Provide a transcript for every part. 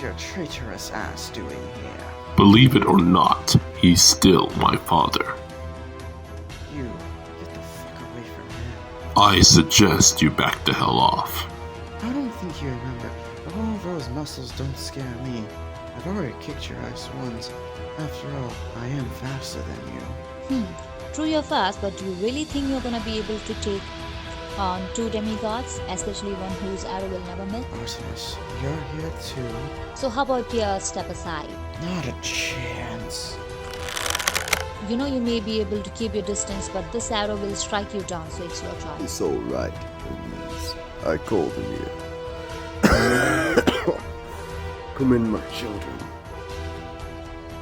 is your traitorous ass doing here? Believe it or not, he's still my father. You, get the fuck away from him. I suggest you back the hell off. I don't think you remember, but all those muscles don't scare me. I've already kicked your ass once. After all, I am faster than you. True, you're fast, but do you really think you're gonna be able to take on 2 demigods, especially one whose arrow will never miss? Artemis, you're here too? So how about you step aside? Not a chance. You know you may be able to keep your distance, but this arrow will strike you down, so it's your choice. It's alright, Hermes. I called him here. Come in, my children.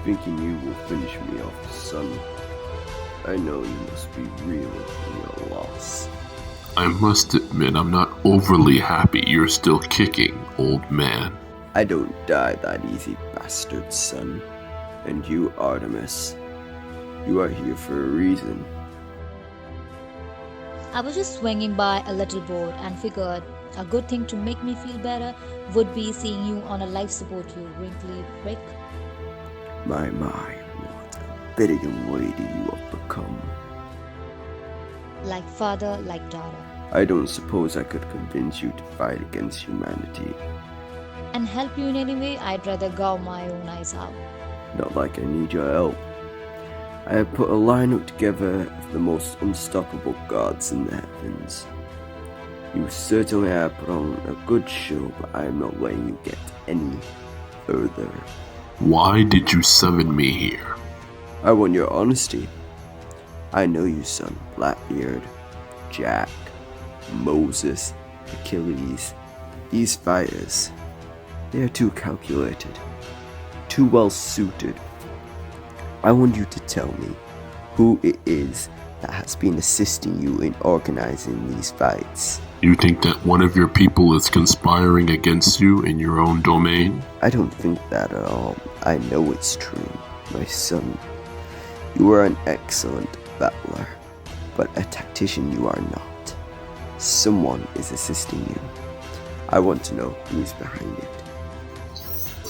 Thinking you will finish me off, son. I know you must be reeling from your loss. I must admit I'm not overly happy you're still kicking, old man. I don't die that easy, bastard, son. And you, Artemis, you are here for a reason. I was just swinging by a little boat and figured a good thing to make me feel better would be seeing you on a life support, you wrinkly prick. My, what a bit of a lady you have become. Like father, like daughter. I don't suppose I could convince you to fight against humanity. And help you in any way, I'd rather gouge my own eyes out. Not like I need your help. I have put a lineup together of the most unstoppable gods in the heavens. You certainly have put on a good show, but I am not letting you get any further. Why did you summon me here? I want your honesty. I know you, son. Blackbeard, Jack, Moses, Achilles. These fighters, they are too calculated, too well suited. I want you to tell me who it is that has been assisting you in organizing these fights. You think that one of your people is conspiring against you in your own domain? I don't think that at all. I know it's true, my son. You are an excellent battler, but a tactician you are not. Someone is assisting you. I want to know who's behind it.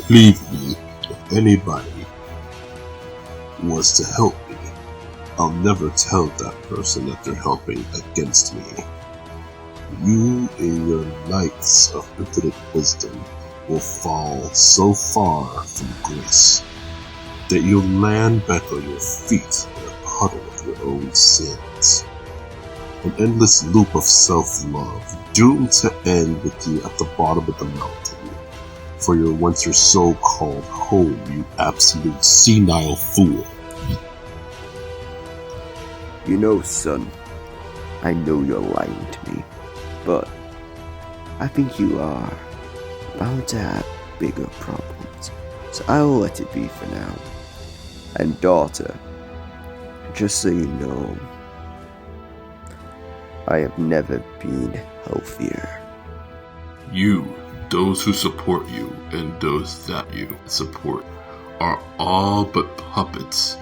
Believe me, if anybody was to help me, I'll never tell that person that they're helping against me. You and your knights of infinite wisdom will fall so far from grace that you'll land back on your feet in a puddle of your own sins. An endless loop of self-love, doomed to end with you at the bottom of the mountain. For your once your so-called home, you absolute senile fool. You know, son, I know you're lying to me, but I think you are bound to have bigger problems, so I will let it be for now. And daughter, just so you know, I have never been healthier. You, those who support you, and those that you support are all but puppets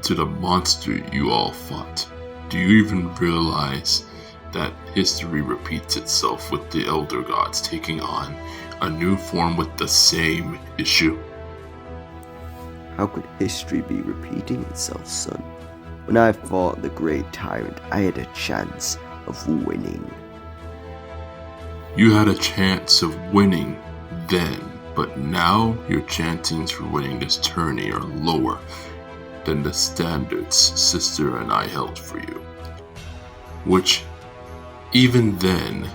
to the monster you all fought. Do you even realize that history repeats itself with the elder gods taking on a new form with the same issue? How could history be repeating itself, son? When I fought the great tyrant, I had a chance of winning. You had a chance of winning then, but now your chances for winning this tourney are lower than the standards sister and I held for you. Which, even then,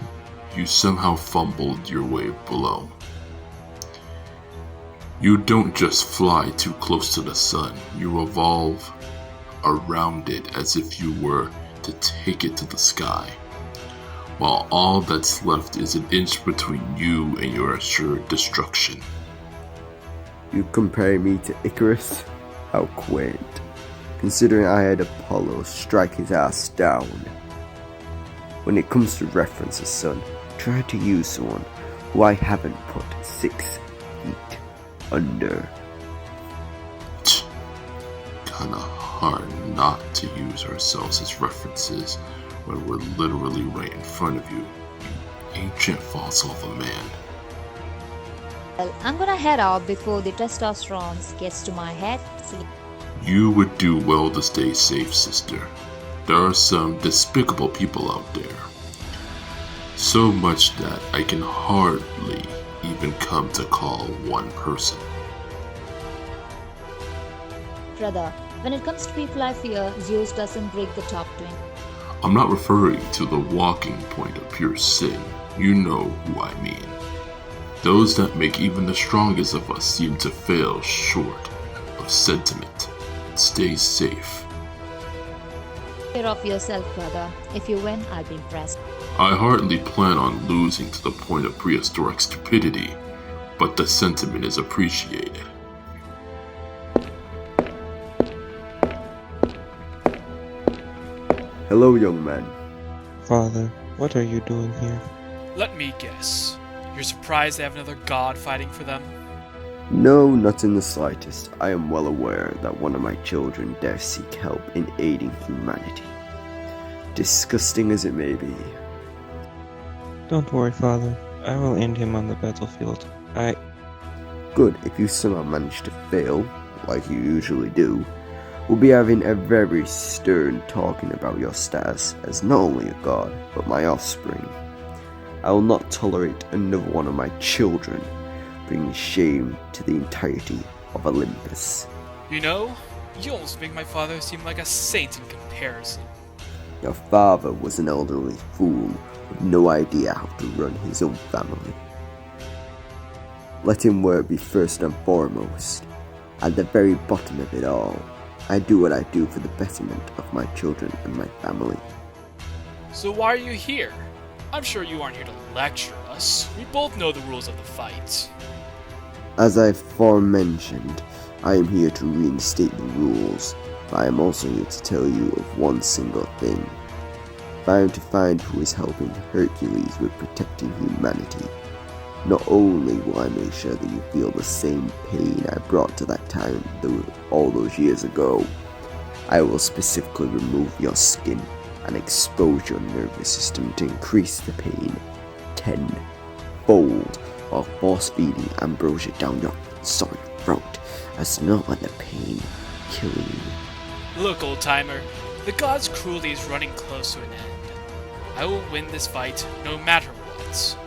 you somehow fumbled your way below. You don't just fly too close to the sun, you revolve around it as if you were to take it to the sky, while all that's left is an inch between you and your assured destruction. You compare me to Icarus? How quaint, considering I had Apollo strike his ass down. When it comes to references, son, try to use someone who I haven't put 6 feet under. Kinda hard not to use ourselves as references when we're literally right in front of you, you ancient fossil of a man. Well, I'm gonna head out before the testosterone gets to my head. See. You would do well to stay safe, sister. There are some despicable people out there. So much that I can hardly even come to call one person. Brother, when it comes to people I fear, Zeus doesn't break the top twin. I'm not referring to the walking point of pure sin. You know who I mean. Those that make even the strongest of us seem to fail short of sentiment. Stay safe. Take care of yourself, brother. If you win, I'll be impressed. I hardly plan on losing to the point of prehistoric stupidity, but the sentiment is appreciated. Hello, young man. Father, what are you doing here? Let me guess. You're surprised they have another god fighting for them? No, not in the slightest. I am well aware that one of my children dare seek help in aiding humanity. Disgusting as it may be. Don't worry, Father. I will end him on the battlefield. Good, if you somehow manage to fail, like you usually do, we'll be having a very stern talking about your status as not only a god, but my offspring. I will not tolerate another one of my children bringing shame to the entirety of Olympus. You know, you almost make my father seem like a saint in comparison. Your father was an elderly fool with no idea how to run his own family. Let him work be first and foremost. At the very bottom of it all, I do what I do for the betterment of my children and my family. So why are you here? I'm sure you aren't here to lecture us. We both know the rules of the fight. As I aforementioned, I am here to reinstate the rules, but I am also here to tell you of one single thing. If I am to find who is helping Hercules with protecting humanity, not only will I make sure that you feel the same pain I brought to that time all those years ago, I will specifically remove your skin and expose your nervous system to increase the pain tenfold while force-feeding ambrosia down your sorry throat as to not let the pain kill you. Look, old-timer, the god's cruelty is running close to an end. I will win this fight no matter what.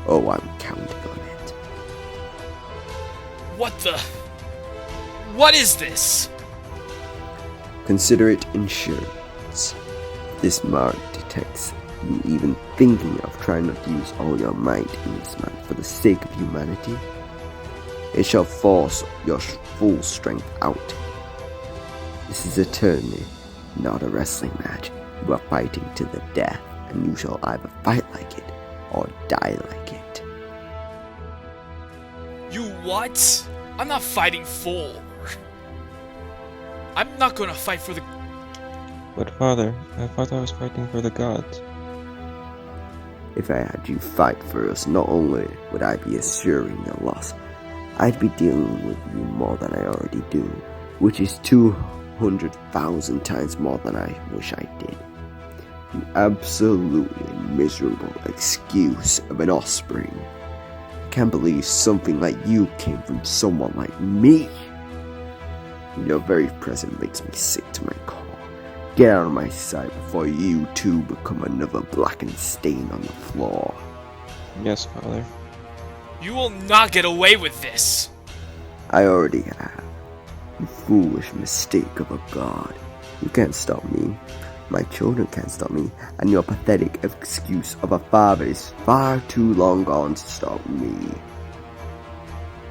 Oh, I'm counting on it. What is this? Consider it insurance. This mark detects you even thinking of trying not to use all your might in this man for the sake of humanity. It shall force your full strength out. This is a tourney, not a wrestling match. You are fighting to the death, and you shall either fight like it or die like it. You what? I'm not fighting for. I'm not gonna fight for the... But Father, I thought I was fighting for the gods. If I had you fight for us, not only would I be assuring your loss, I'd be dealing with you more than I already do, which is 200,000 times more than I wish I did. You absolutely miserable excuse of an offspring. I can't believe something like you came from someone like me. Your very presence makes me sick to my core. Get out of my sight before you too become another blackened stain on the floor. Yes, Father. You will not get away with this! I already have. You foolish mistake of a god. You can't stop me. My children can't stop me, and your pathetic excuse of a father is far too long gone to stop me.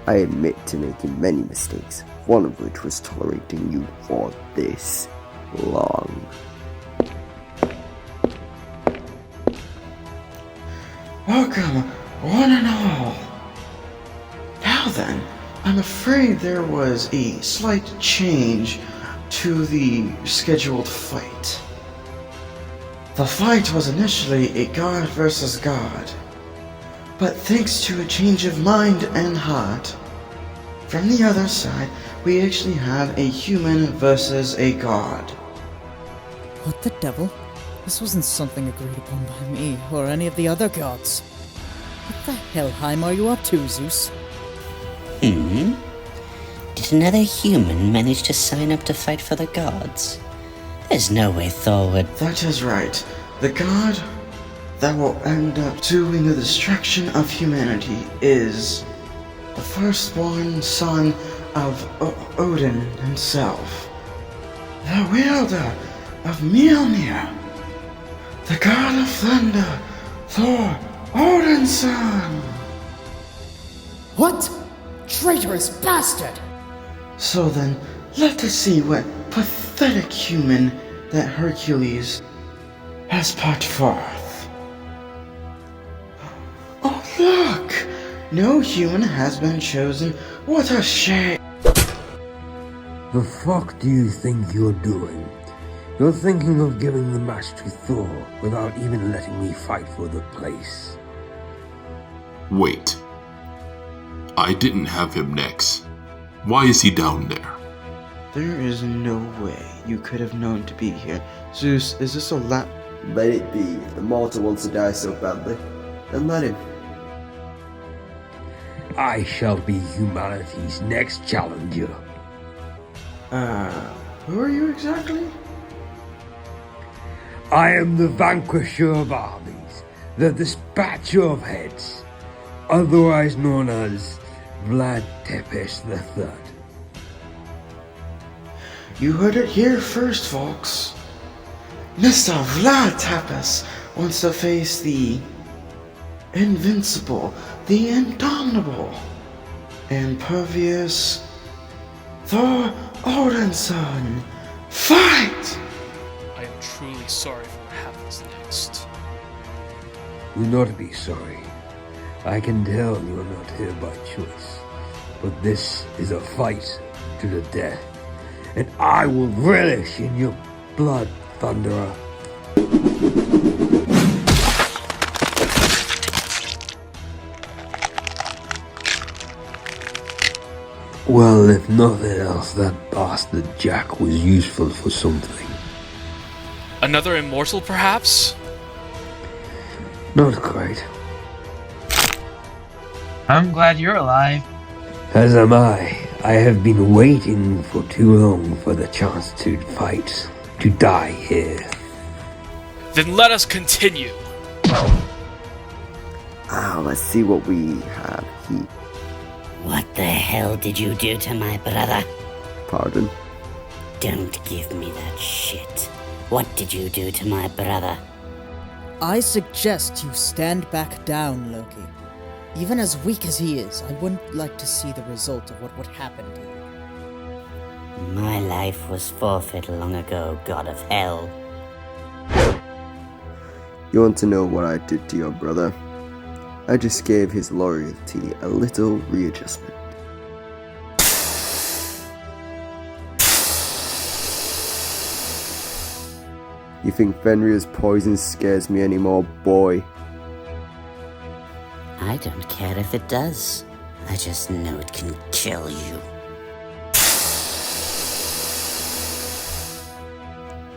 I admit to making many mistakes, one of which was tolerating you for this long. Welcome, one and all. Now then, I'm afraid there was a slight change to the scheduled fight. The fight was initially a god versus god, but thanks to a change of mind and heart, from the other side, we actually have a human versus a god. What the devil? This wasn't something agreed upon by me or any of the other gods. What the hell, Heim, are you up to, Zeus? Did another human manage to sign up to fight for the gods? There's no way Thor would... That is right. The god that will end up doing the destruction of humanity is the firstborn son of Odin himself, the wielder of Mjolnir, the god of thunder, Thor, Odin's son. What? Traitorous bastard! So then, let us see what pathetic human that Hercules has put forth. Oh look! No human has been chosen. What a shame! The fuck do you think you're doing? You're thinking of giving the match to Thor without even letting me fight for the place. Wait. I didn't have him next. Why is he down there? There is no way you could have known to be here. Zeus, is this a lap? Let it be. The mortal wants to die so badly. Then let him. I shall be humanity's next challenger. Who are you exactly? I am the vanquisher of armies, the dispatcher of heads, otherwise known as Vlad III. You heard it here first, folks. Mr. Vlad Tepes wants to face the invincible, the indomitable, impervious Thor Odin's son. Fight! I am truly sorry for what happens next. Do not be sorry. I can tell you are not here by choice, but this is a fight to the death, and I will relish in your blood, Thunderer. Well, if nothing else, that bastard Jack was useful for something. Another immortal, perhaps? Not quite. I'm glad you're alive. As am I. I have been waiting for too long for the chance to fight, to die here. Then let us continue. Let's see what we have here. What the hell did you do to my brother? Pardon? Don't give me that shit. What did you do to my brother? I suggest you stand back down, Loki. Even as weak as he is, I wouldn't like to see the result of what would happen to you. My life was forfeit long ago, god of hell. You want to know what I did to your brother? I just gave his loyalty a little readjustment. You think Fenrir's poison scares me anymore, boy? I don't care if it does. I just know it can kill you.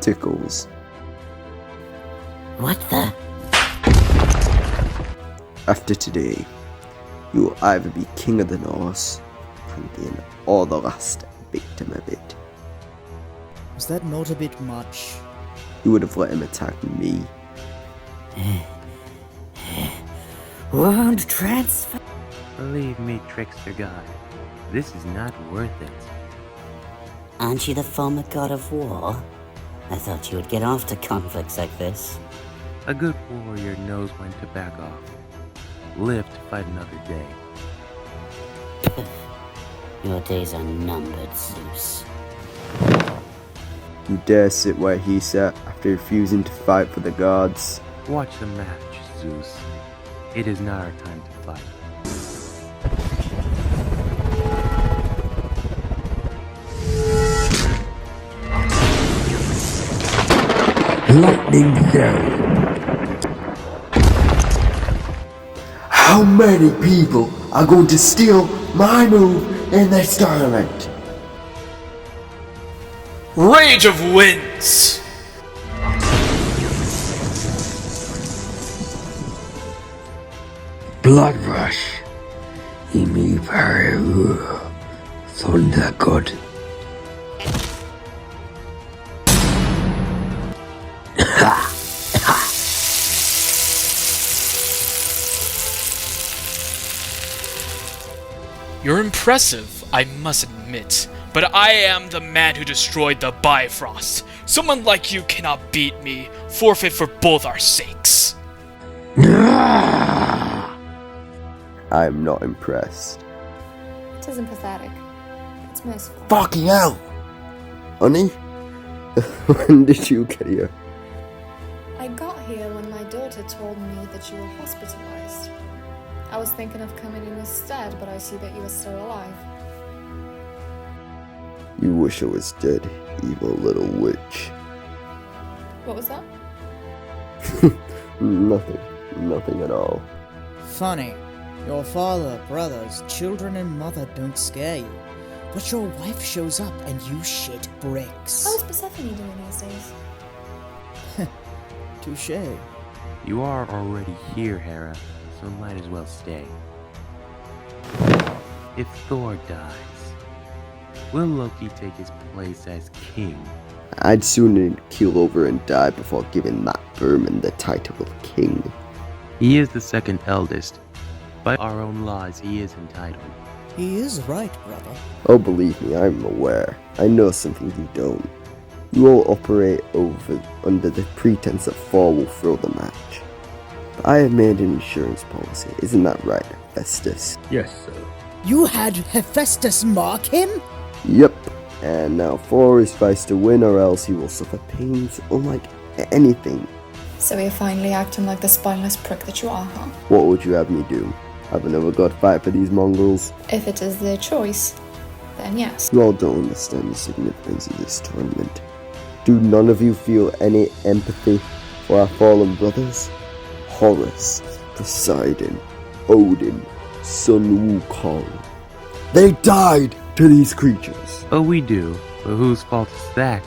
Tickles. What the? After today, you will either be king of the Norse, pantheon, or the last victim of it. Was that not a bit much? You would have let him attack me. Wound transfer. Believe me, trickster god, this is not worth it. Aren't you the former god of war? I thought you would get off to conflicts like this. A good warrior knows when to back off. Live to fight another day. Your days are numbered, Zeus. You dare sit where he sat after refusing to fight for the gods? Watch the match, Zeus. It is not our time to fight. Lightning Theory. How many people are going to steal my move in this tournament? Rage of Winds! Blood Rush. Impaler, Thunder God. You're impressive, I must admit, but I am the man who destroyed the Bifrost. Someone like you cannot beat me. Forfeit for both our sakes. I'm not impressed. It isn't pathetic. It's merciful. Fucking hell! Honey? When did you get here? I got here when my daughter told me that you were hospitalized. I was thinking of coming in instead, but I see that you are still alive. You wish I was dead, evil little witch. What was that? Nothing at all. Funny. Your father, brothers, children, and mother don't scare you. But your wife shows up and you shit bricks. How is Persephone doing these days? Touché. You are already here, Hera, so might as well stay. If Thor dies, will Loki take his place as king? I'd sooner keel over and die before giving that vermin the title of king. He is the second eldest. By our own laws, he is entitled. He is right, brother. Oh, believe me, I'm aware. I know something you don't. You all operate under the pretense that Thor will throw the match. But I have made an insurance policy, isn't that right, Hephestus? Yes, sir. You had Hephestus mark him? Yep. And now Thor is faced to win, or else he will suffer pains unlike anything. So you're finally acting like the spineless prick that you are, huh? What would you have me do? Have another god fight for these mongrels? If it is their choice, then yes. You all don't understand the significance of this tournament. Do none of you feel any empathy for our fallen brothers? Horus, Poseidon, Odin, Sun Wukong. They died to these creatures. Oh, we do, but whose fault is that?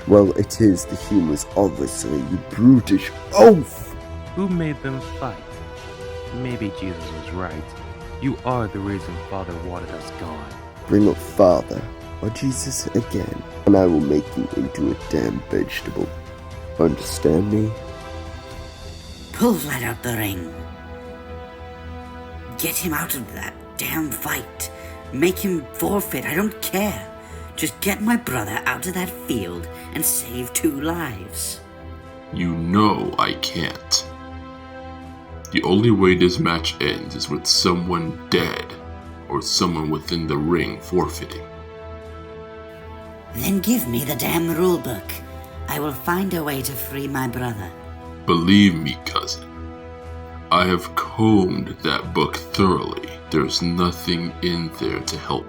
Well, it is the humans, obviously, you brutish oaf! Who made them fight? Maybe Jesus was right. You are the reason Father wanted us gone. Bring up Father, or Jesus again, and I will make you into a damn vegetable. Understand me? Pull Vlad out the ring. Get him out of that damn fight. Make him forfeit, I don't care. Just get my brother out of that field and save 2 lives. You know I can't. The only way this match ends is with someone dead, or someone within the ring forfeiting. Then give me the damn rulebook. I will find a way to free my brother. Believe me, cousin. I have combed that book thoroughly. There's nothing in there to help.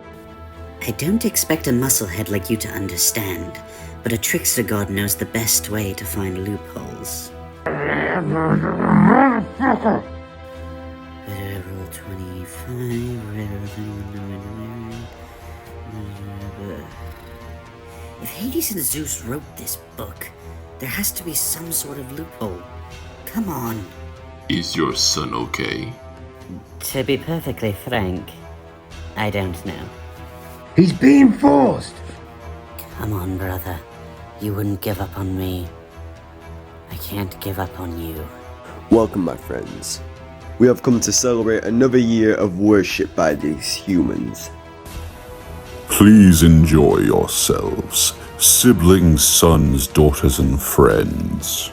I don't expect a musclehead like you to understand, but a trickster god knows the best way to find loopholes. Rule 25, If Hades and Zeus wrote this book, there has to be some sort of loophole. Come on. Is your son okay? To be perfectly frank, I don't know. He's being forced! Come on, brother. You wouldn't give up on me. I can't give up on you. Welcome, my friends. We have come to celebrate another year of worship by these humans. Please enjoy yourselves, siblings, sons, daughters, and friends.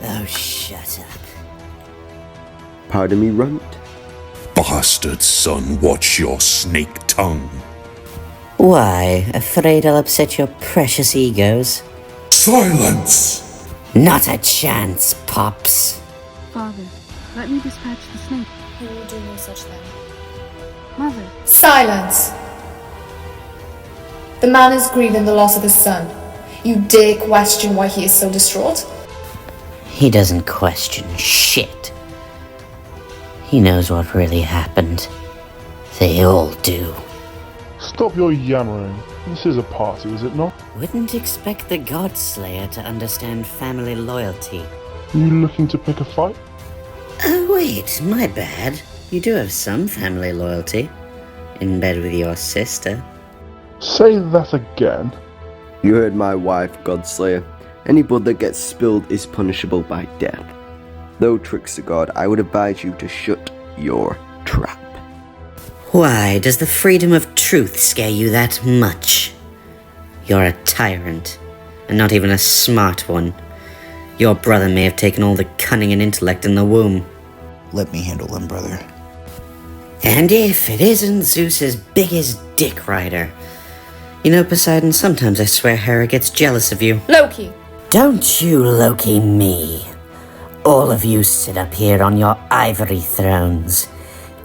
Oh, shut up. Pardon me, Runt? Bastard son, watch your snake tongue. Why? Afraid I'll upset your precious egos? Silence! Not a chance, Pops. Father, let me dispatch the snake. He will do no such thing. Mother. Silence! The man is grieving the loss of his son. You dare question why he is so distraught? He doesn't question shit. He knows what really happened. They all do. Stop your yammering. This is a party, is it not? Wouldn't expect the Godslayer to understand family loyalty. You looking to pick a fight? Oh, wait, my bad. You do have some family loyalty. In bed with your sister. Say that again. You heard my wife, Godslayer. Any blood that gets spilled is punishable by death. Though Trickster God, I would advise you to shut your trap. Why does the freedom of truth scare you that much? You're a tyrant, and not even a smart one. Your brother may have taken all the cunning and intellect in the womb. Let me handle them, brother. And if it isn't Zeus's biggest dick rider. You know, Poseidon, sometimes I swear Hera gets jealous of you. Loki! Don't you Loki me. All of you sit up here on your ivory thrones,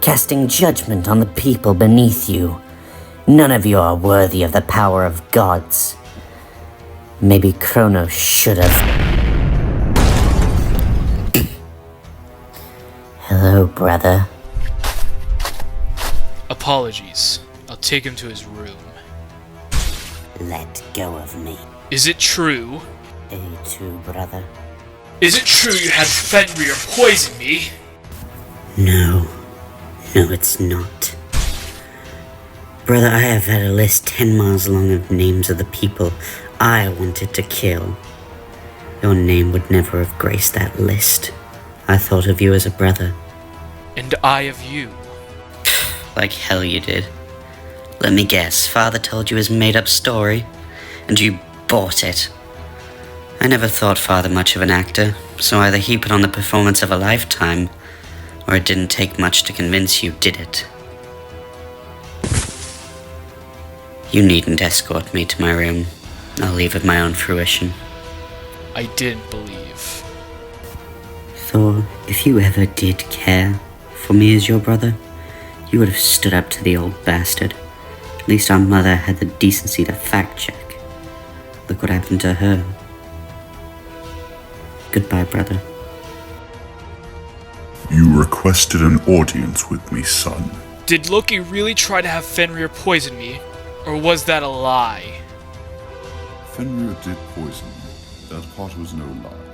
casting judgment on the people beneath you. None of you are worthy of the power of gods. Maybe Kronos should have. Hello, brother. Apologies. I'll take him to his room. Let go of me. Is it true? A2, brother. Is it true you had Fenrir poison me? No, it's not. Brother, I have had a list 10 miles long of names of the people I wanted to kill. Your name would never have graced that list. I thought of you as a brother. And I of you. Like hell you did. Let me guess, Father told you his made-up story, and you bought it. I never thought Father much of an actor, so either he put on the performance of a lifetime, or it didn't take much to convince you did it. You needn't escort me to my room. I'll leave of my own fruition. I didn't believe. Thor, if you ever did care for me as your brother, you would have stood up to the old bastard. At least our mother had the decency to fact-check. Look what happened to her. Goodbye, brother. You requested an audience with me, son. Did Loki really try to have Fenrir poison me, or was that a lie? Fenrir did poison me. That part was no lie.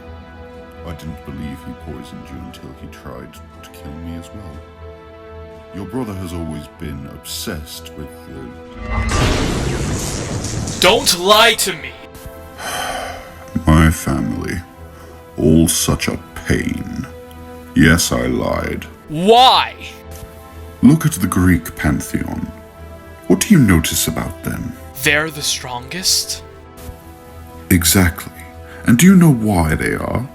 I didn't believe he poisoned you until he tried to kill me as well. Your brother has always been obsessed with Don't lie to me! my family. All such a pain. Yes, I lied. Why? Look at the Greek pantheon. What do you notice about them? They're the strongest? Exactly. And do you know why they are?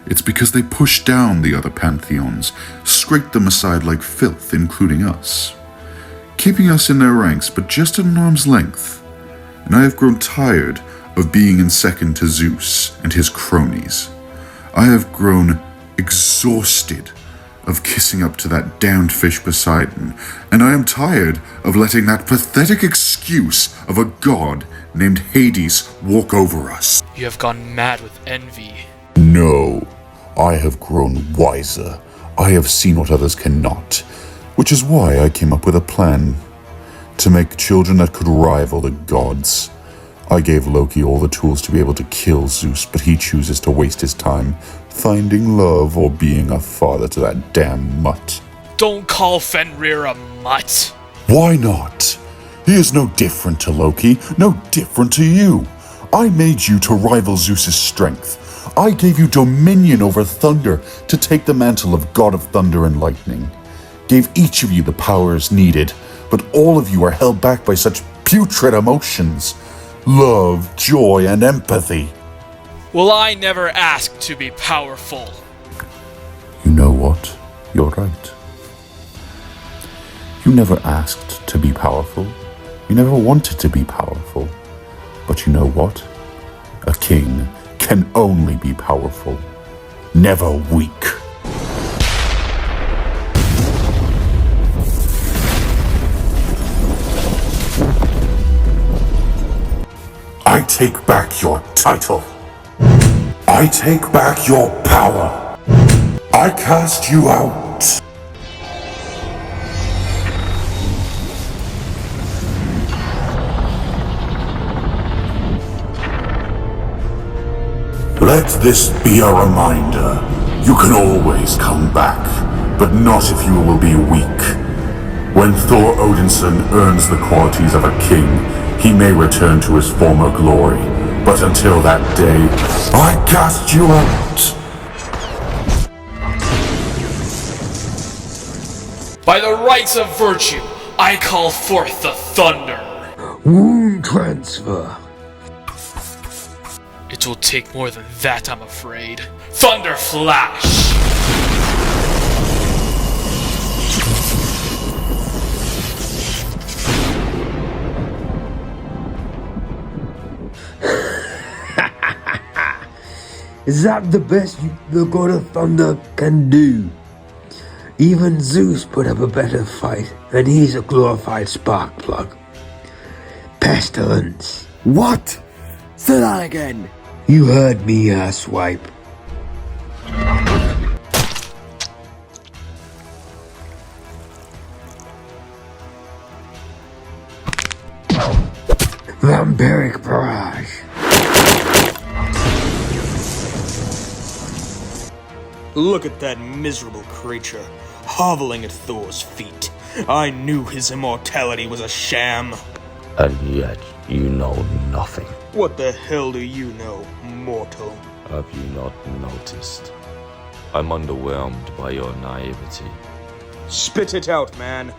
It's because they push down the other pantheons, scrape them aside like filth, including us, keeping us in their ranks, but just at an arm's length. And I have grown tired of being in second to Zeus and his cronies. I have grown exhausted of kissing up to that damned fish Poseidon, and I am tired of letting that pathetic excuse of a god named Hades walk over us. You have gone mad with envy. No, I have grown wiser. I have seen what others cannot, which is why I came up with a plan to make children that could rival the gods. I gave Loki all the tools to be able to kill Zeus, but he chooses to waste his time finding love or being a father to that damn mutt. Don't call Fenrir a mutt. Why not? He is no different to Loki, no different to you. I made you to rival Zeus's strength. I gave you dominion over thunder to take the mantle of God of Thunder and Lightning. Gave each of you the powers needed, but all of you are held back by such putrid emotions. Love, joy, and empathy. Well, I never asked to be powerful. You know what? You're right. You never asked to be powerful. You never wanted to be powerful. But you know what? A king can only be powerful, never weak. I take back your title. I take back your power. I cast you out. Let this be a reminder. You can always come back, but not if you will be weak. When Thor Odinson earns the qualities of a king, he may return to his former glory. But until that day, I cast you out. By the rights of virtue, I call forth the thunder. Wound transfer. It will take more than that, I'm afraid. Thunder Flash! Is that the best the God of Thunder can do? Even Zeus put up a better fight, and he's a glorified spark plug. Pestilence. What? Say that again. You heard me, asswipe. Vampiric barrage. Look at that miserable creature, hoveling at Thor's feet. I knew his immortality was a sham. And yet, you know nothing. What the hell do you know, mortal? Have you not noticed? I'm underwhelmed by your naivety. Spit it out, man.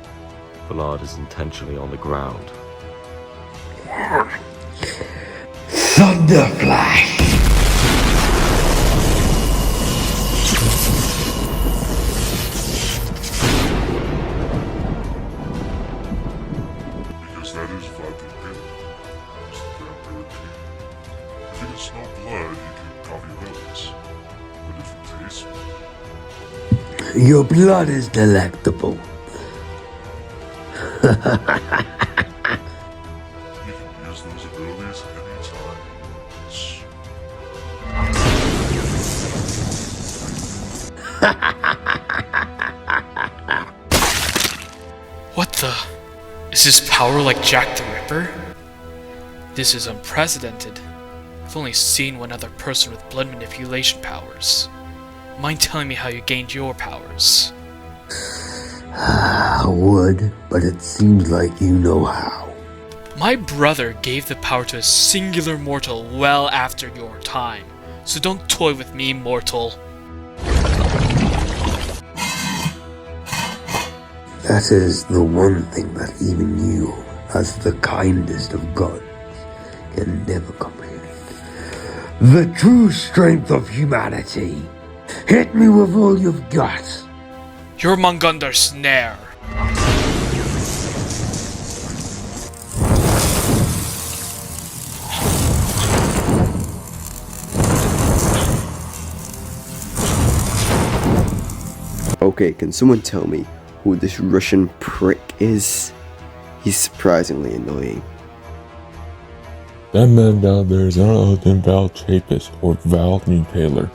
Vlad is intentionally on the ground. Thunder Flash! Because that is Vlad the Impaler. He's the vampire king. If he can smell blood, he can copy abilities. But if he tastes... Your blood is delectable. He can use those abilities anytime he What the? Is his power like Jack the Ripper? This is unprecedented. I've only seen one other person with blood manipulation powers. Mind telling me how you gained your powers? I would, but it seems like you know how. My brother gave the power to a singular mortal well after your time, so don't toy with me, mortal. That is the one thing that even you, as the kindest of gods, can never comprehend. The true strength of humanity. Hit me with all you've got. You're Mungunder's snare. Okay, can someone tell me who this Russian prick is? He's surprisingly annoying. That man down there is none other than Vlad or Vlad the Impaler.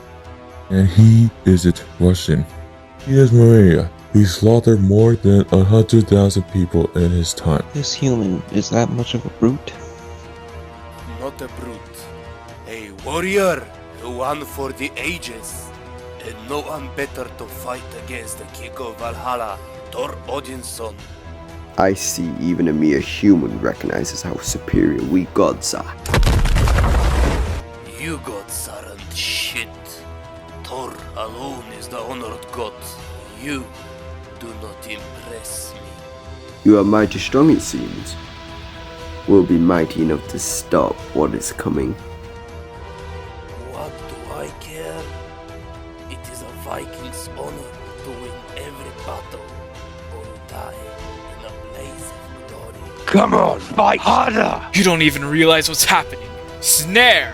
And he isn't Russian. He is Maria. He slaughtered more than 100,000 people in his time. This human is that much of a brute? Not a brute. A warrior who won for the ages. And no one better to fight against the king of Valhalla, Thor Odinson. I see even a mere human recognizes how superior we gods are. You gods aren't shit. Thor alone is the honored god. You do not impress me. You are mighty strong, it seems. We'll be mighty enough to stop what is coming. What do I care? It is a Viking's honor to win every battle or die in a blaze of glory. Come on, fight harder! You don't even realize what's happening. Snare!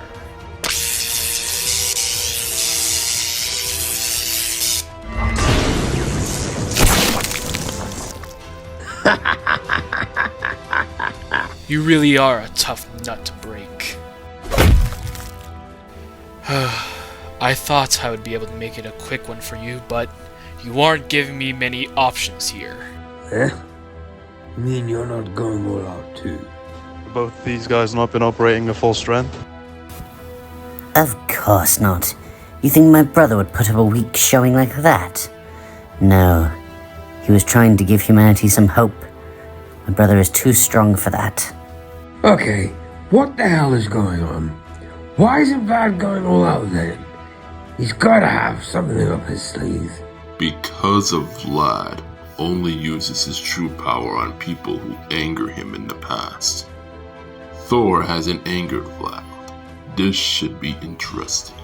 You really are a tough nut to break. I thought I would be able to make it a quick one for you, but you aren't giving me many options here. Eh? You mean you're not going all out too? Both these guys not been operating at full strength? Of course not. You think my brother would put up a weak showing like that? No. He was trying to give humanity some hope. My brother is too strong for that. Okay, what the hell is going on? Why isn't Vlad going all out then? He's gotta have something up his sleeve. Because of Vlad only uses his true power on people who anger him in the past. Thor hasn't angered Vlad. This should be interesting.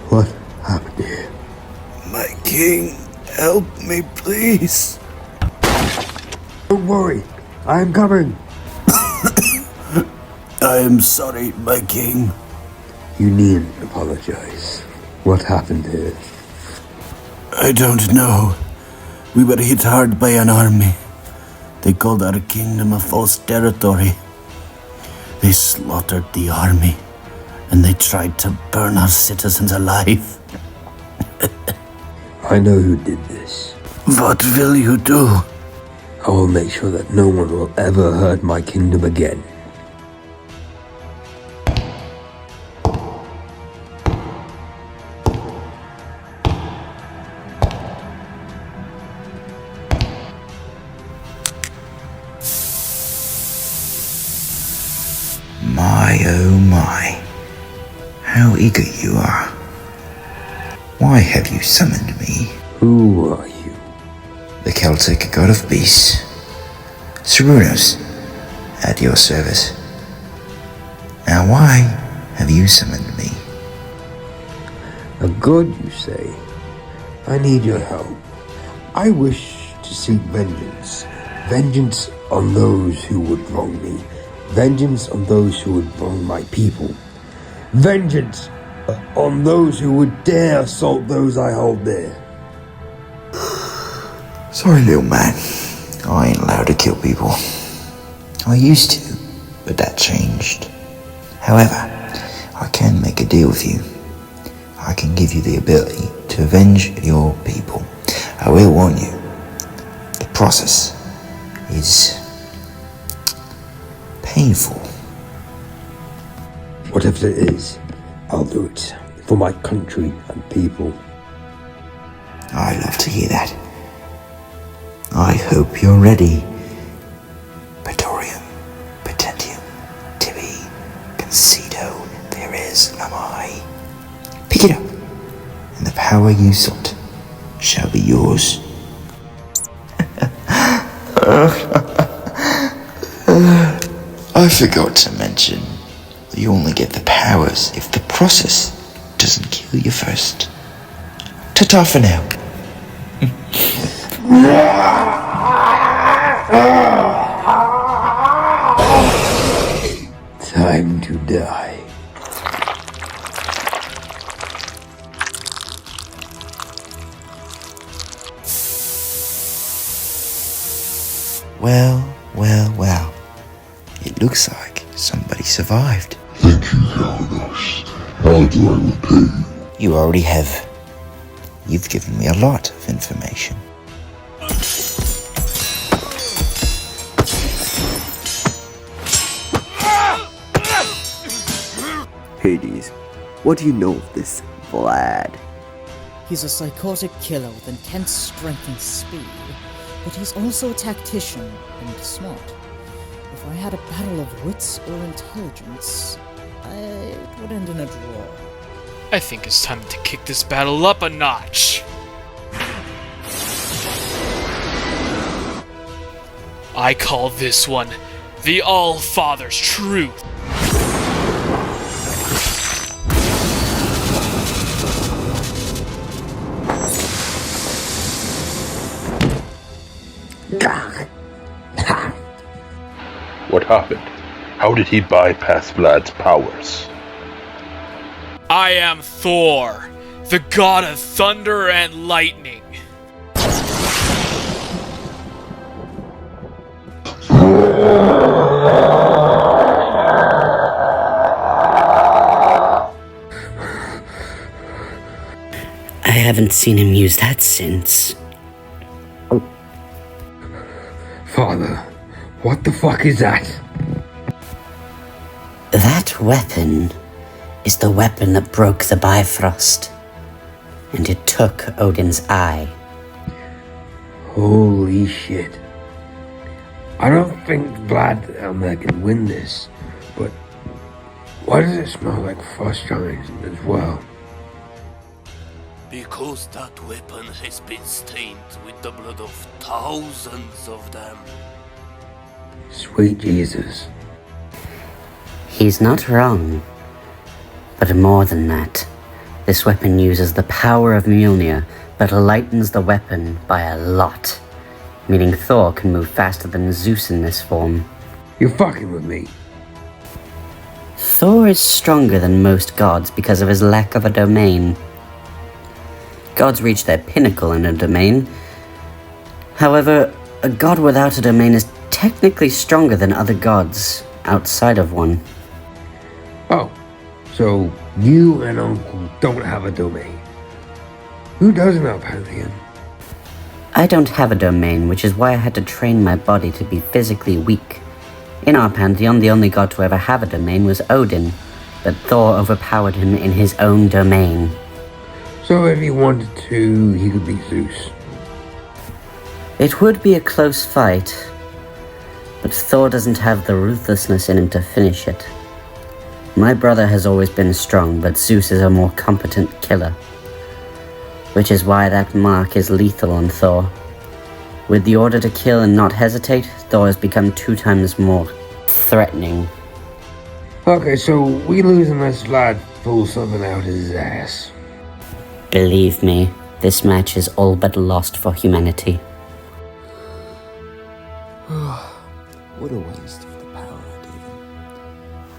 What happened here? My king, help me, please. Don't worry, I am coming. I am sorry, my king. You needn't apologize. What happened here? I don't know. We were hit hard by an army. They called our kingdom a false territory. They slaughtered the army, and they tried to burn our citizens alive. I know who did this. What will you do? I will make sure that no one will ever hurt my kingdom again. My oh my, how eager you are. Why have you summoned me? Who are you? The Celtic god of beasts, Cerrunos, at your service. Now why have you summoned me? A god, you say? I need your help. I wish to seek vengeance. Vengeance on those who would wrong me. Vengeance on those who would wrong my people. Vengeance on those who would dare assault those I hold dear. Sorry, little man. I ain't allowed to kill people. I used to, but that changed. However, I can make a deal with you. I can give you the ability to avenge your people. I will warn you, the process is painful. Whatever it is, I'll do it. For my country and people. I love to hear that. I hope you're ready. Petorium, Potentium, Tibi, Concedo, Veres, Lamai. Pick it up, and the power you sought shall be yours. I forgot to mention, you only get the powers if the process doesn't kill you first. Ta-ta for now. Time to die. Well, well, well. It looks like somebody survived. Thank you, Hermes. How do I repay you? You already have. You've given me a lot of information. Hades, what do you know of this Vlad? He's a psychotic killer with intense strength and speed, but he's also a tactician and smart. If I had a battle of wits or intelligence, it would end in a draw. I think it's time to kick this battle up a notch. I call this one the All-Father's Truth. What happened? How did he bypass Vlad's powers? I am Thor, the god of thunder and lightning. I haven't seen him use that since. Father, what the fuck is that? That weapon is the weapon that broke the Bifrost, and it took Odin's eye. Holy shit. I don't think Vlad can win this, but why does it smell like frost giants as well? Because that weapon has been stained with the blood of thousands of them. Sweet Jesus. He's not wrong. But more than that, this weapon uses the power of Mjolnir, but lightens the weapon by a lot, meaning Thor can move faster than Zeus in this form. You're fucking with me. Thor is stronger than most gods because of his lack of a domain. Gods reach their pinnacle in a domain. However, a god without a domain is technically stronger than other gods outside of one. Oh, so you and Uncle don't have a domain. Who does in our pantheon? I don't have a domain, which is why I had to train my body to be physically weak. In our pantheon, the only god to ever have a domain was Odin, but Thor overpowered him in his own domain. So if he wanted to, he could beat Zeus. It would be a close fight, but Thor doesn't have the ruthlessness in him to finish it. My brother has always been strong, but Zeus is a more competent killer. Which is why that mark is lethal on Thor. With the order to kill and not hesitate, Thor has become 2 times more threatening. Okay, so we lose unless Vlad pulls something out his ass. Believe me, this match is all but lost for humanity. What a waste of the power I gave him.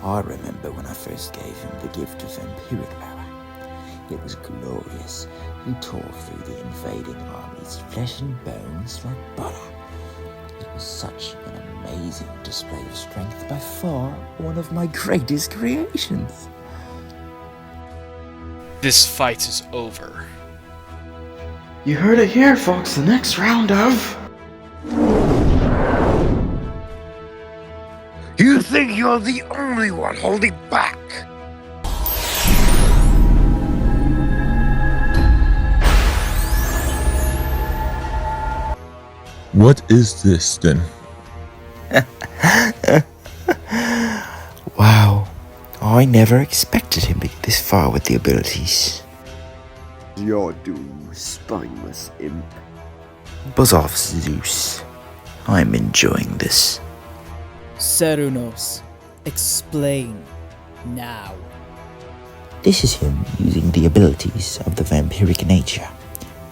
I remember when I first gave him the gift of vampiric power. It was glorious. He tore through the invading armies, flesh and bones like butter. It was such an amazing display of strength, by far one of my greatest creations. This fight is over. You heard it here, folks. The next round of... You think you're the only one holding back? What is this, then? Wow. I never expected him to get this far with the abilities. Your doom, spineless imp. Buzz off, Zeus. I'm enjoying this. Cerrunos, explain now. This is him using the abilities of the vampiric nature.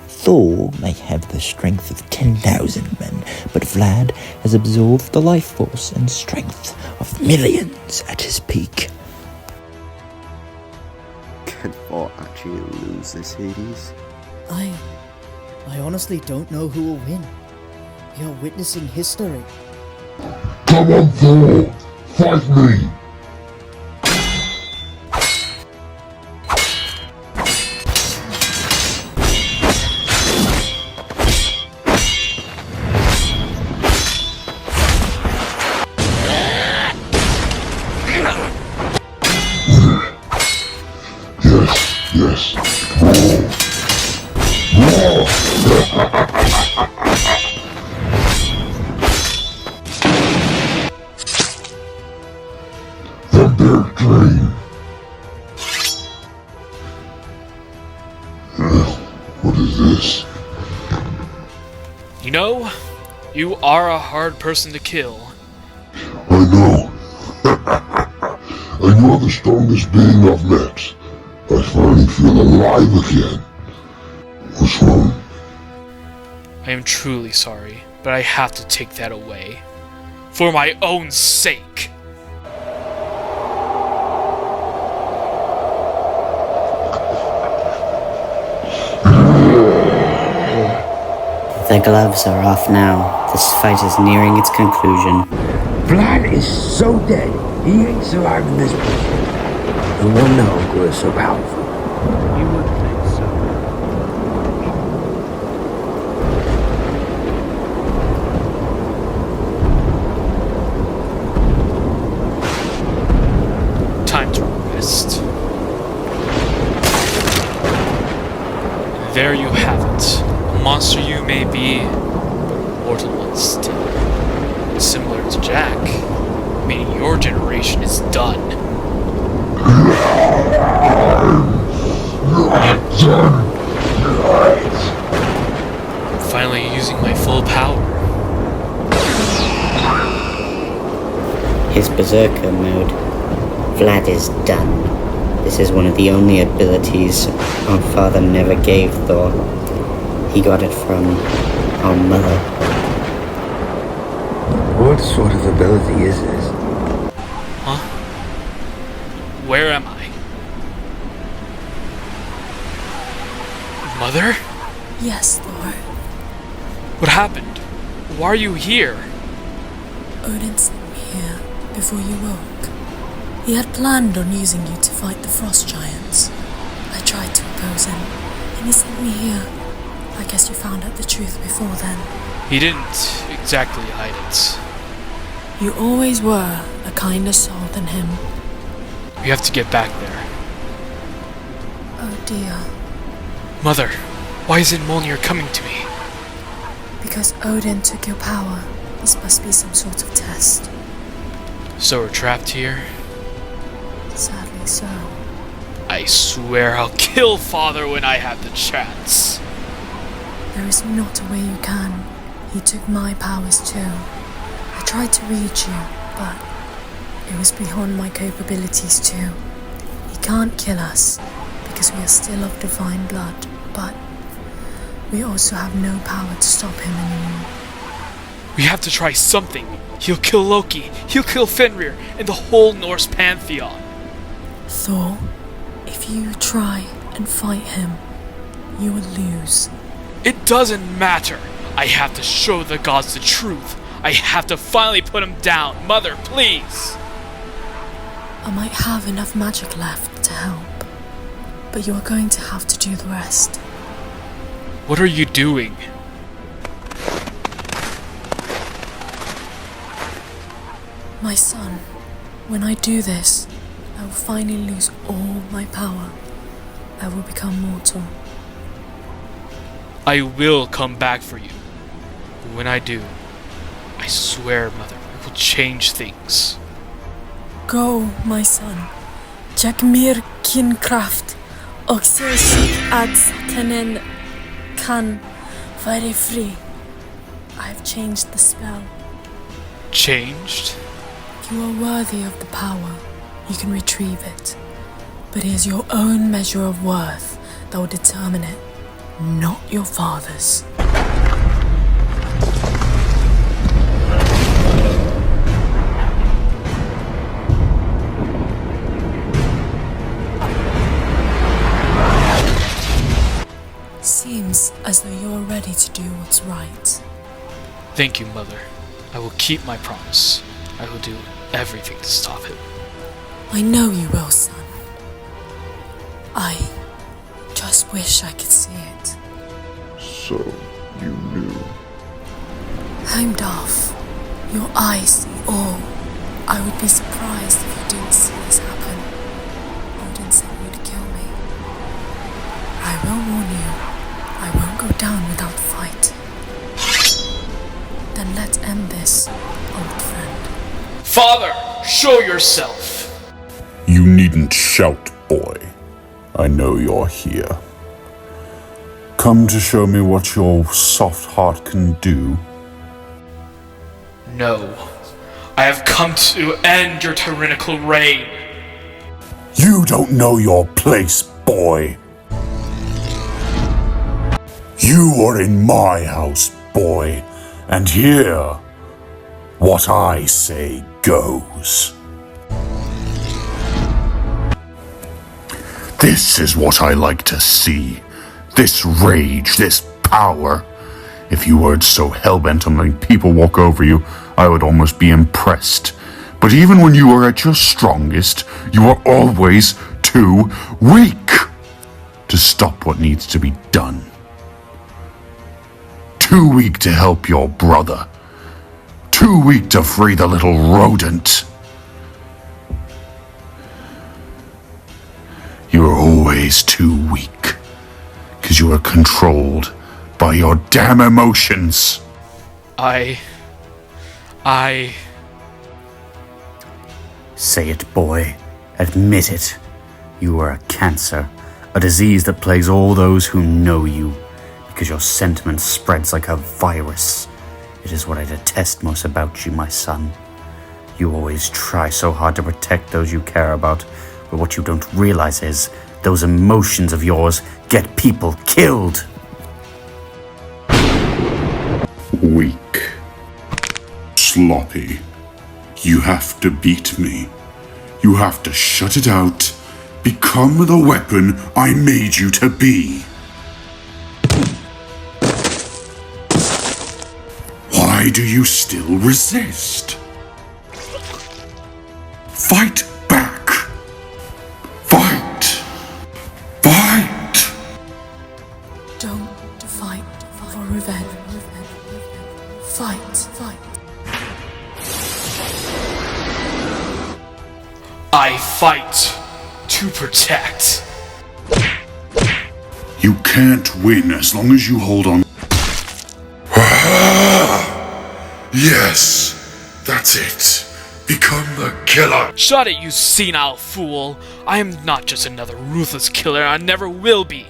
Thor may have the strength of 10,000 men, but Vlad has absorbed the life force and strength of millions at his peak. Can Thor actually lose this, Hades? I honestly don't know who will win. We are witnessing history. Come on, Thor! Fight me! Yes. Roar! Vampire train. What is this? You know, you are a hard person to kill. I know. And you are the strongest being I've met. I finally feel alive again. What's wrong? I am truly sorry, but I have to take that away. For my own sake. The gloves are off now. This fight is nearing its conclusion. Vlad is so dead, he ain't surviving this point. No wonder Uncle is so powerful. You would think so. there you have it. A monster you may be, but a mortal one still. Similar to Jack, meaning your generation is done. I'm finally using my full power. His berserker mode. Vlad is done. This is one of the only abilities our father never gave Thor. He got it from our mother. What sort of ability is this? Huh? Where am I? Mother? Yes, Thor. What happened? Why are you here? Odin sent me here before you woke. He had planned on using you to fight the frost giants. I tried to oppose him, and he sent me here. I guess you found out the truth before then. He didn't exactly hide it. You always were a kinder soul than him. We have to get back there. Oh dear. Mother, why isn't Mjolnir coming to me? Because Odin took your power. This must be some sort of test. So we're trapped here? Sadly so. I swear I'll kill Father when I have the chance. There is not a way you can. He took my powers too. I tried to reach you, but it was beyond my capabilities too. He can't kill us, because we are still of divine blood, but we also have no power to stop him anymore. We have to try something. He'll kill Loki, he'll kill Fenrir, and the whole Norse pantheon. Thor, if you try and fight him, you will lose. It doesn't matter. I have to show the gods the truth. I have to finally put him down. Mother, please. I might have enough magic left to help, but you are going to have to do the rest. What are you doing? My son, when I do this, I will finally lose all my power. I will become mortal. I will come back for you. But when I do, I swear, Mother, I will change things. Go, my son. Jag mer kinkraft och ser sig att Satanen kan vara fri. I've changed the spell. Changed? You are worthy of the power. You can retrieve it. But it is your own measure of worth that will determine it, not your father's. Seems as though you're ready to do what's right. Thank you, Mother. I will keep my promise. I will do everything to stop him. I know you will, son. I just wish I could see it. So, you knew. Heimdall, your eyes see all. I would be surprised if you didn't see this happen. Odin sent you to kill me. I will warn you, I won't go down without a fight. Then let's end this, old friend. Father, show yourself! You needn't shout, boy. I know you're here. Come to show me what your soft heart can do? No. I have come to end your tyrannical reign. You don't know your place, boy. You are in my house, boy, and here, what I say goes. This is what I like to see. This rage, this power. If you weren't so hell-bent on letting people walk over you, I would almost be impressed. But even when you are at your strongest, you are always too weak to stop what needs to be done. Too weak to help your brother. Too weak to free the little rodent. You're always too weak. because you are controlled by your damn emotions. Say it, boy. Admit it. You are a cancer, a disease that plagues all those who know you, because your sentiment spreads like a virus. It is what I detest most about you, my son. You always try so hard to protect those you care about, but what you don't realize is those emotions of yours get people killed. Weak. Sloppy. You have to beat me. You have to shut it out. Become the weapon I made you to be. Why do you still resist? Fight back. Fight. Fight. Don't fight for revenge. Fight. I fight to protect. You can't win as long as you hold on. Yes, that's it. Become the killer. Shut it, you senile fool. I am not just another ruthless killer, I never will be.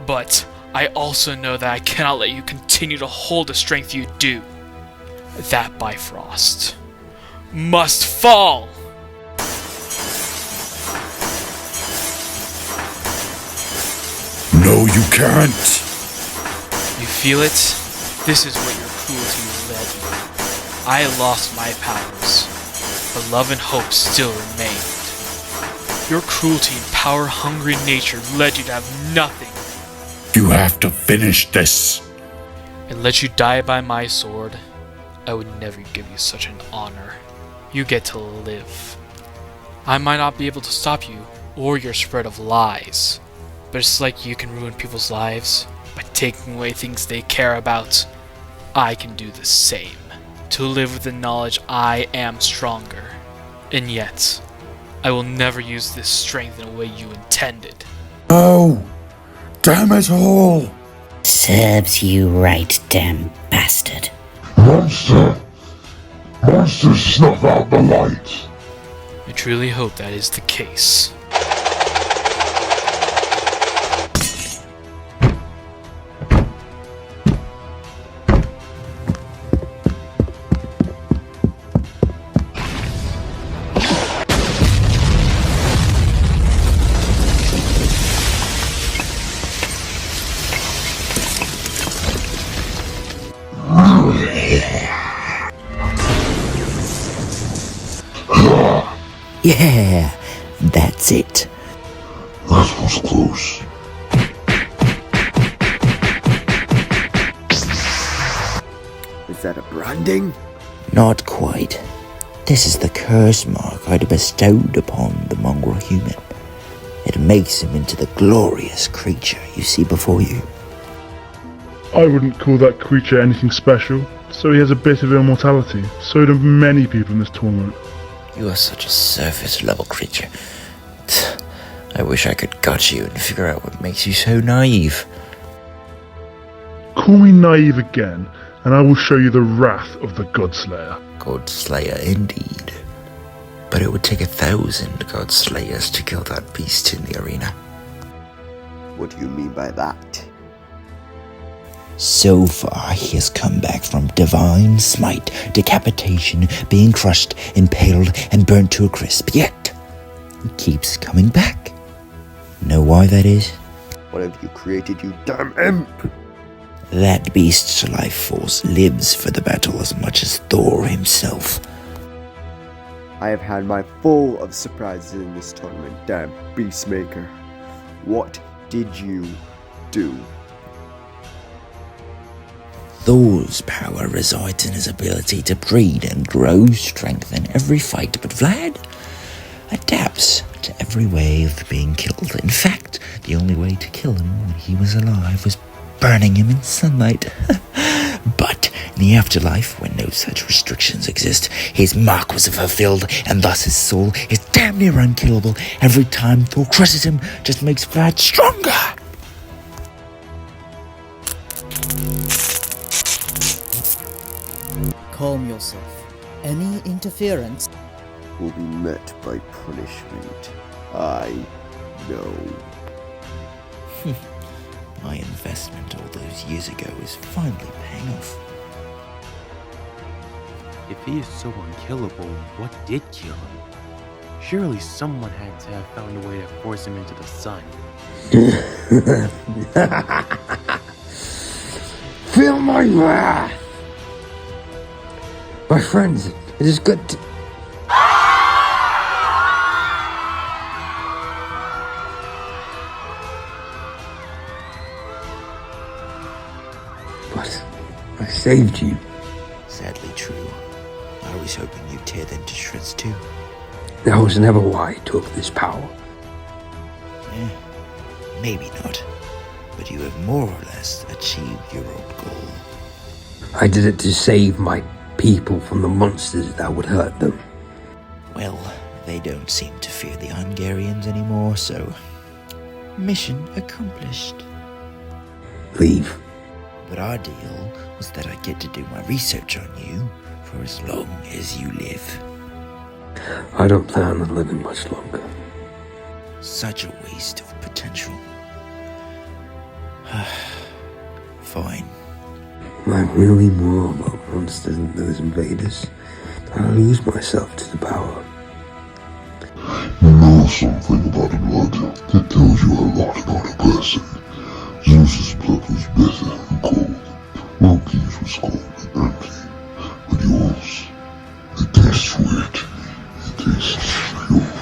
But I also know that I cannot let you continue to hold the strength you do. That Bifrost must fall. No, you can't. You feel it? This is what your cruelty led me. I lost my powers, but love and hope still remained. Your cruelty and power-hungry nature led you to have nothing. You have to finish this. And let you die by my sword. I would never give you such an honor. You get to live. I might not be able to stop you or your spread of lies. But it's like you can ruin people's lives by taking away things they care about. I can do the same. To live with the knowledge I am stronger. And yet, I will never use this strength in a way you intended. No! Damn it all! Serves you right, damn bastard. Monster! Monster, snuff out the light! I truly hope that is the case. Yeah, that's it. That was close. Is that a branding? Not quite. This is the curse mark I'd bestowed upon the mongrel human. It makes him into the glorious creature you see before you. I wouldn't call that creature anything special, so he has a bit of immortality. So do many people in this tournament. You are such a surface-level creature. I wish I could gut you and figure out what makes you so naive. Call me naive again, and I will show you the wrath of the Godslayer. Godslayer indeed. But it would take 1,000 Godslayers to kill that beast in the arena. What do you mean by that? So far, he has come back from divine smite, decapitation, being crushed, impaled, and burnt to a crisp. Yet, he keeps coming back. Know why that is? What have you created, you damn imp? That beast's life force lives for the battle as much as Thor himself. I have had my full of surprises in this tournament, damn Beastmaker. What did you do? Thor's power resides in his ability to breed and grow strength in every fight, but Vlad adapts to every way of being killed. In fact, the only way to kill him when he was alive was burning him in sunlight. But in the afterlife, when no such restrictions exist, his mark was fulfilled, and thus his soul is damn near unkillable. Every time Thor crushes him, just makes Vlad stronger. calm yourself. Any interference will be met by punishment. I know. My investment all those years ago is finally paying off. If he is so unkillable, what did kill him? Surely someone had to have found a way to force him into the sun. Feel my wrath! My friends, it is good to... But I saved you. Sadly true. I was hoping you'd tear them to shreds too. That was never why I took this power. Maybe not. But you have more or less achieved your old goal. I did it to save my people from the monsters that would hurt them. Well, they don't seem to fear the Hungarians anymore, so... mission accomplished. Leave. But our deal was that I get to do my research on you for as long as you live. I don't plan on living much longer. Such a waste of potential. Fine. I'm really more about monsters than those invaders. I lose myself to the power. You know something about blood that tells you a lot about a person. Zeus's blood was bitter and cold. Loki's was cold and empty. But yours, it tastes sweet. It tastes pure.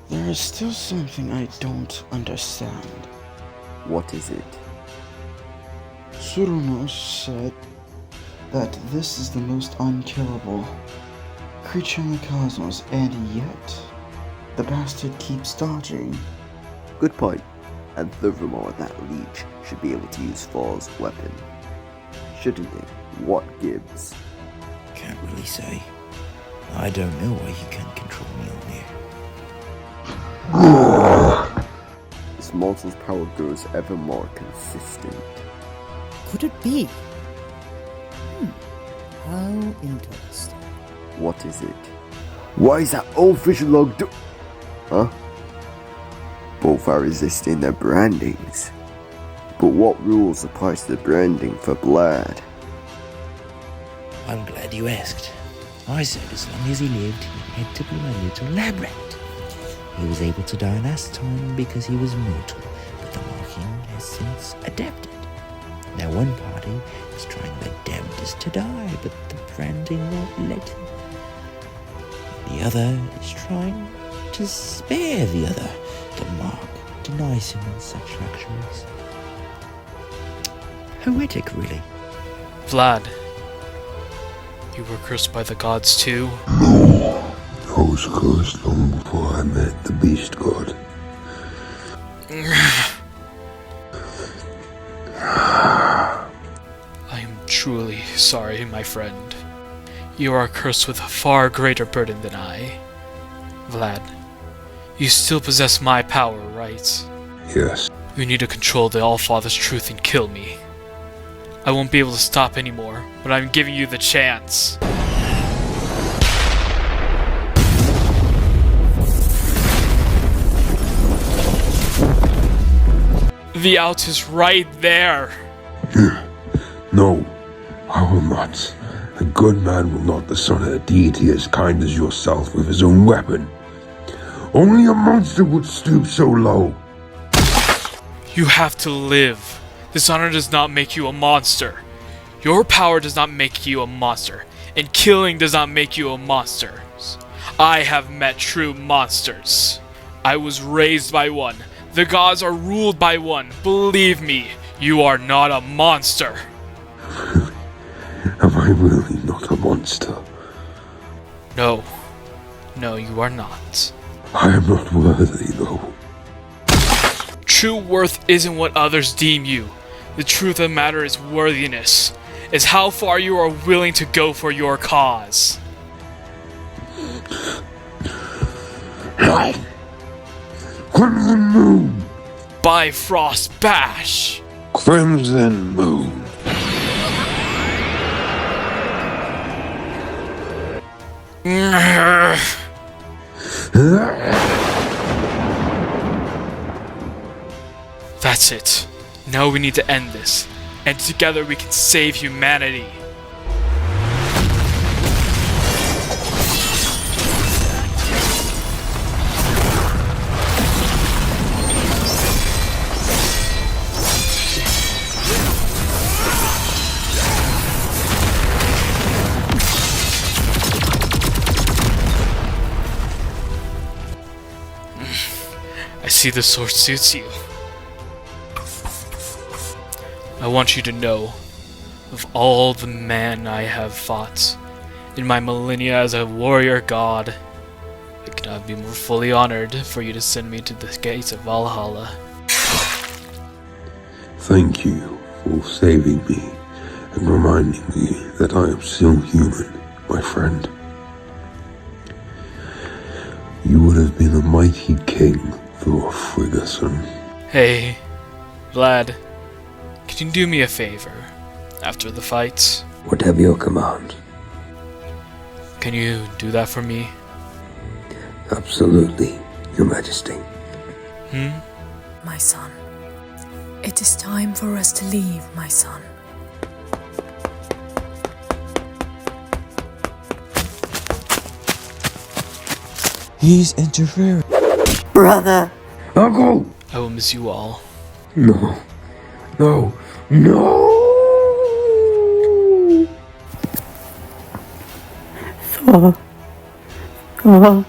There is still something I don't understand. What is it? Cerrunos said that this is the most unkillable creature in the cosmos, and yet the bastard keeps dodging. Good point. And furthermore, that leech should be able to use Thor's weapon. Shouldn't it? What gives? Can't really say. I don't know why you can't control me on here. This monster's power grows ever more consistent. Could it be? How interesting. What is it? Why is that old fish log Huh? Both are resisting their brandings. But what rules apply to the branding for Vlad? I'm glad you asked. I said as long as he lived, he had to be my little lab rat. He was able to die last time because he was mortal, but the marking has since adapted. Now one party is trying their damnedest to die, but the branding won't let him. The other is trying to spare the other. The mark denies him in such luxuries. Poetic, really. Vlad, you were cursed by the gods too? No, I was cursed long before I met the beast god. I am truly sorry, my friend. You are cursed with a far greater burden than I. Vlad, you still possess my power, right? Yes. You need to control the Allfather's truth and kill me. I won't be able to stop anymore, but I'm giving you the chance. The out is right there. No, I will not. A good man will not dishonor a deity as kind as yourself with his own weapon. Only a monster would stoop so low. You have to live. Dishonor does not make you a monster. Your power does not make you a monster, and killing does not make you a monster. I have met true monsters. I was raised by one. The gods are ruled by one. Believe me, you are not a monster. Am I really not a monster? No. No, you are not. I am not worthy, though. True worth isn't what others deem you. The truth of the matter is worthiness. Is how far you are willing to go for your cause. Crimson Moon! Bifrost Bash! Crimson Moon! That's it. Now we need to end this, and together we can save humanity. I see the sword suits you. I want you to know, of all the men I have fought in my millennia as a warrior god, I could not be more fully honored for you to send me to the gates of Valhalla. Thank you for saving me and reminding me that I am still human, my friend. You would have been a mighty king, Thor Friggason. Hey, Vlad, can you do me a favor after the fight? Whatever your command. Can you do that for me? Absolutely, Your Majesty. My son, it is time for us to leave, my son. He's interfering. Brother! Uncle! I will miss you all. No. No. No! Thor. Thor.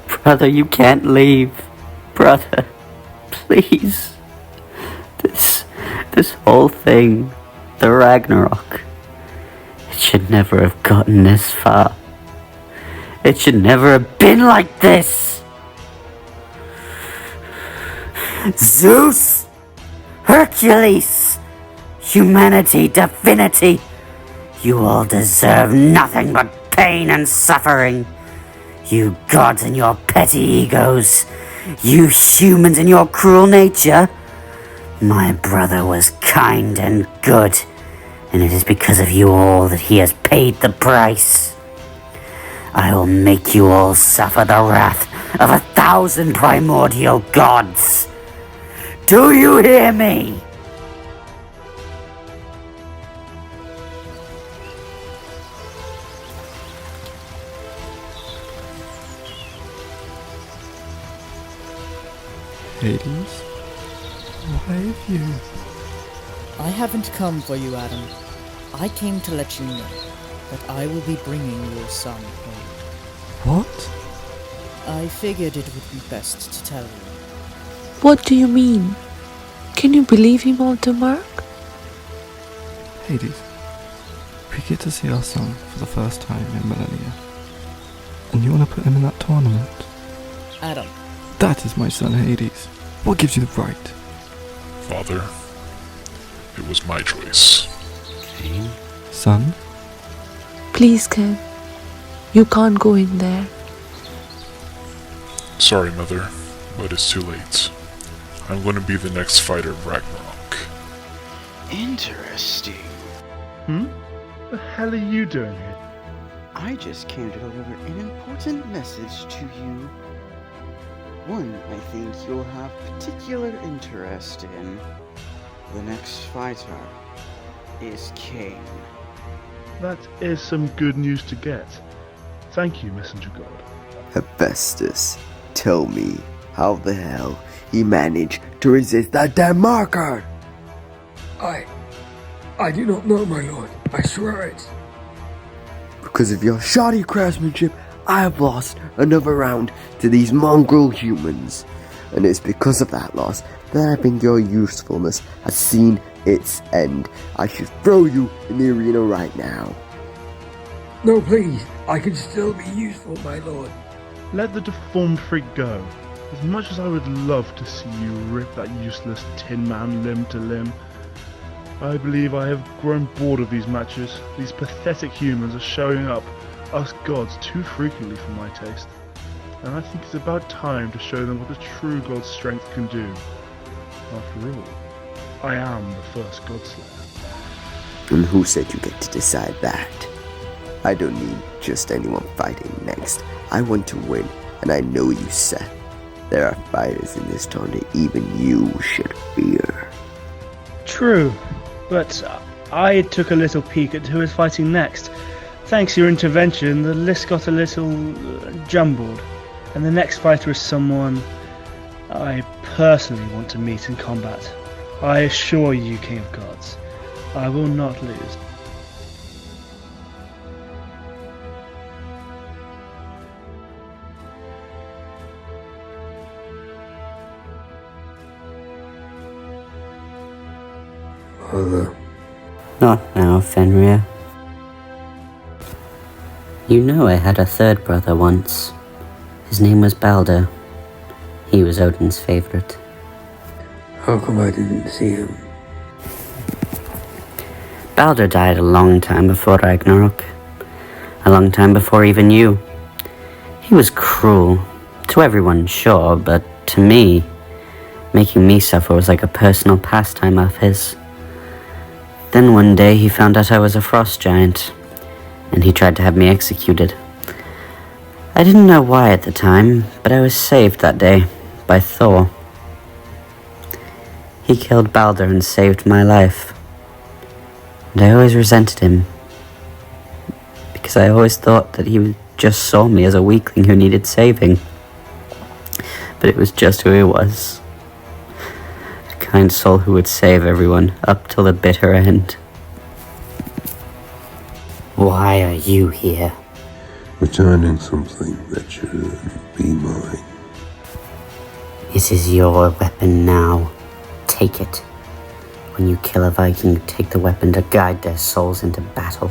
Brother, you can't leave. Brother, please. This whole thing, the Ragnarok, it should never have gotten this far. It should never have been like this. Zeus, Hercules, humanity, divinity, you all deserve nothing but pain and suffering. You gods and your petty egos, you humans and your cruel nature. My brother was kind and good, and it is because of you all that he has paid the price. I will make you all suffer the wrath of 1,000 primordial gods. Do you hear me? Hades? Why have you? I haven't come for you, Adam. I came to let you know that I will be bringing your son home. What? I figured it would be best to tell you. What do you mean? Can you believe him all to Mark? Hades, we get to see our son for the first time in millennia. And you want to put him in that tournament? Adam. That is my son, Hades. What gives you the right? Father, it was my choice. Cain? Son? Please, Cain. You can't go in there. Sorry, Mother, but it's too late. I'm going to be the next fighter of Ragnarok. Interesting. What the hell are you doing here? I just came to deliver an important message to you. One I think you'll have particular interest in. The next fighter is Cain. That is some good news to get. Thank you, Messenger God. Hephestus, tell me how the hell he managed to resist that damn marker. I do not know, my lord. I swear it. Because of your shoddy craftsmanship, I have lost another round to these mongrel humans. And it's because of that loss that I think your usefulness has seen its end. I should throw you in the arena right now. No, please. I can still be useful, my lord. Let the deformed freak go. As much as I would love to see you rip that useless Tin Man limb to limb, I believe I have grown bored of these matches. These pathetic humans are showing up, us gods, too frequently for my taste. And I think it's about time to show them what a true god's strength can do. After all, I am the first godslayer. And who said you get to decide that? I don't need just anyone fighting next. I want to win, and I know you, Seth. There are fighters in this town that even you should fear. True, but I took a little peek at who is fighting next. Thanks to your intervention, the list got a little jumbled, and the next fighter is someone I personally want to meet in combat. I assure you, King of Gods, I will not lose. Father. Not now, Fenrir. You know I had a third brother once. His name was Balder. He was Odin's favorite. How come I didn't see him? Balder died a long time before Ragnarok. A long time before even you. He was cruel. To everyone, sure, but to me, making me suffer was like a personal pastime of his. Then one day he found out I was a frost giant, and he tried to have me executed. I didn't know why at the time, but I was saved that day by Thor. He killed Balder and saved my life. And I always resented him, because I always thought that he just saw me as a weakling who needed saving. But it was just who he was. A kind soul who would save everyone up till the bitter end. Why are you here? Returning something that should be mine. It is your weapon now. Take it. When you kill a Viking, take the weapon to guide their souls into battle.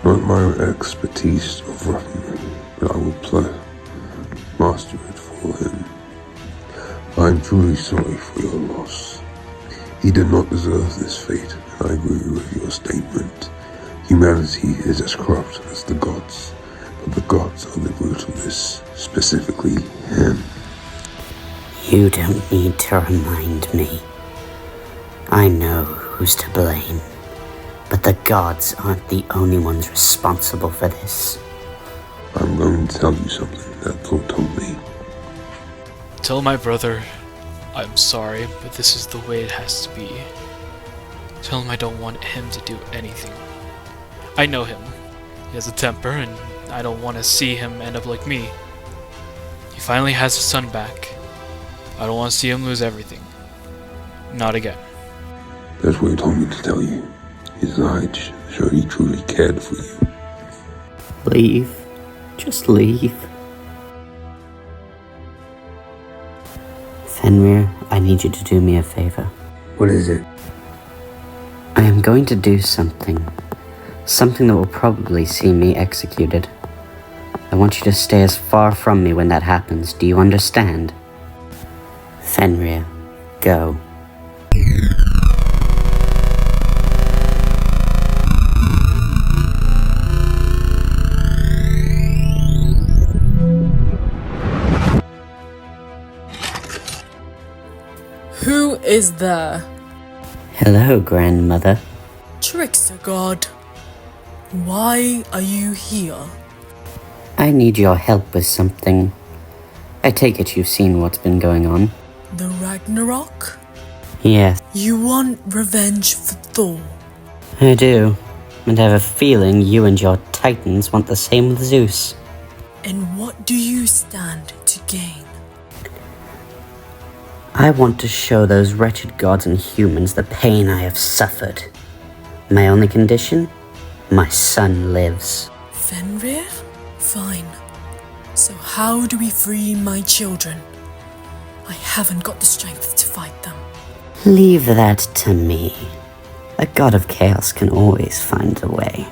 Not my expertise of weaponry, but I will master it for him. I am truly sorry for your loss. He did not deserve this fate, and I agree with your statement. Humanity is as corrupt as the gods, but the gods are the root of this, specifically him. You don't need to remind me. I know who's to blame, but the gods aren't the only ones responsible for this. I'm going to tell you something that Thor told me. Tell my brother I'm sorry, but this is the way it has to be. Tell him I don't want him to do anything. I know him. He has a temper, and I don't want to see him end up like me. He finally has his son back. I don't want to see him lose everything. Not again. That's what he told me to tell you. His eyes showed he truly cared for you. Leave. Just leave. Fenrir, I need you to do me a favor. What is it? I am going to do something. Something that will probably see me executed. I want you to stay as far from me when that happens. Do you understand? Fenrir, go. Who is there? Hello, grandmother. Trickster God. Why are you here? I need your help with something. I take it you've seen what's been going on. The Ragnarok? Yes, You want revenge for Thor? I do. And I have a feeling you and your titans want the same with Zeus. And what do you stand to gain? I want to show those wretched gods and humans the pain I have suffered. My only condition? My son lives. Fenrir? Fine. So how do we free my children? I haven't got the strength to fight them. Leave that to me. A god of chaos can always find a way.